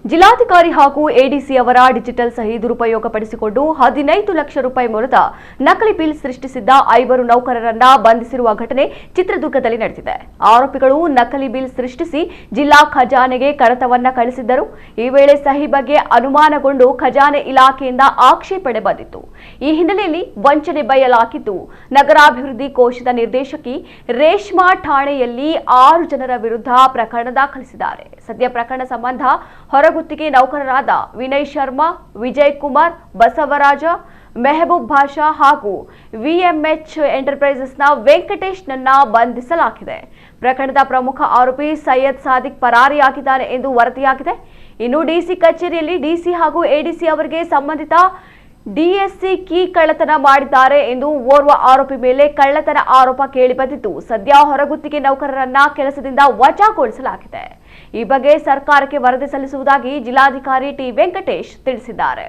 ಜಿಲ್ಲಾಧಿಕಾರಿ ಹಾಗೂ ಎಡಿಸಿ ಅವರ ಡಿಜಿಟಲ್ ಸಹಿ ದುರುಪಯೋಗಪಡಿಸಿಕೊಂಡು 15 ಲಕ್ಷ ರೂಪಾಯಿ ಮೊತ್ತದ ನಕಲಿ ಬಿಲ್ ಸೃಷ್ಟಿಸಿದ್ದ 5 ನೌಕರರನ್ನ ಬಂಧಿಸಿರುವ ಘಟನೆ ಚಿತ್ರದುರ್ಗದಲ್ಲಿ ನಡೆದಿದೆ. ಆರೋಪಿಗಳು ನಕಲಿ ಬಿಲ್ ಸೃಷ್ಟಿಸಿ ಜಿಲ್ಲಾ ಖಜಾನೆಗೆ ಕಡತವನ್ನ ಕಳಿಸಿದ್ದರು. ಈ ವೇಳೆ ಸಹಿ ಬಗ್ಗೆ ಅನುಮಾನಗೊಂಡು ಖಜಾನೆ ಇಲಾಖೆಯಿಂದ ಆಕ್ಷೇಪಣೆ ಬಂದಿತ್ತು. ಈ ಹಿನ್ನೆಲೆಯಲ್ಲಿ ವಂಚನೆ ಬಯಲಾಗಿದ್ದು, ನಗರಾಭಿವೃದ್ಧಿ ಕೋಶದ ನಿರ್ದೇಶಕಿ ರೇಷ್ಮಾ ಠಾಣೆಯಲ್ಲಿ 6 ಜನರ ವಿರುದ್ಧ ಪ್ರಕರಣ ದಾಖಲಿಸಿದ್ದಾರೆ. ಸದ್ಯ ಪ್ರಕರಣ ಸಂಬಂಧ ಹೊರಗುತ್ತಿಗೆ ನೌಕರರಾದ ವಿನಯ್ ಶರ್ಮಾ, ವಿಜಯ್ ಕುಮಾರ್, ಬಸವರಾಜ, ಮೆಹಬೂಬ್ ಭಾಷಾ ಹಾಗೂ ವಿಎಂಎಚ್ ಎಂಟರ್ಪ್ರೈಸಸ್ನ ವೆಂಕಟೇಶ್ನನ್ನ ಬಂಧಿಸಲಾಗಿದೆ. ಪ್ರಕರಣದ ಪ್ರಮುಖ ಆರೋಪಿ ಸೈಯದ್ ಸಾದಿಕ್ ಪರಾರಿಯಾಗಿದ್ದಾನೆ ಎಂದು ವರದಿಯಾಗಿದೆ. ಇನ್ನು ಡಿಸಿ ಕಚೇರಿಯಲ್ಲಿ ಡಿಸಿ ಹಾಗೂ ಎಡಿಸಿ ಅವರಿಗೆ ಸಂಬಂಧಿತ ಡಿಎಸ್ಸಿ ಕೀ ಕಳ್ಳತನ ಮಾಡಿದ್ದಾರೆ ಎಂದು ಓರ್ವ ಆರೋಪಿ ಮೇಲೆ ಕಳ್ಳತನ ಆರೋಪ ಕೇಳಿಬಂದಿದ್ದು, ಸದ್ಯ ಹೊರಗುತ್ತಿಗೆ ನೌಕರರನ್ನ ಕೆಲಸದಿಂದ ವಜಾಗೊಳಿಸಲಾಗಿದೆ. ಈ ಬಗ್ಗೆ ಸರ್ಕಾರಕ್ಕೆ ವರದಿ ಸಲ್ಲಿಸುವುದಾಗಿ ಜಿಲ್ಲಾಧಿಕಾರಿ ಟಿ ವೆಂಕಟೇಶ್ ತಿಳಿಸಿದ್ದಾರೆ.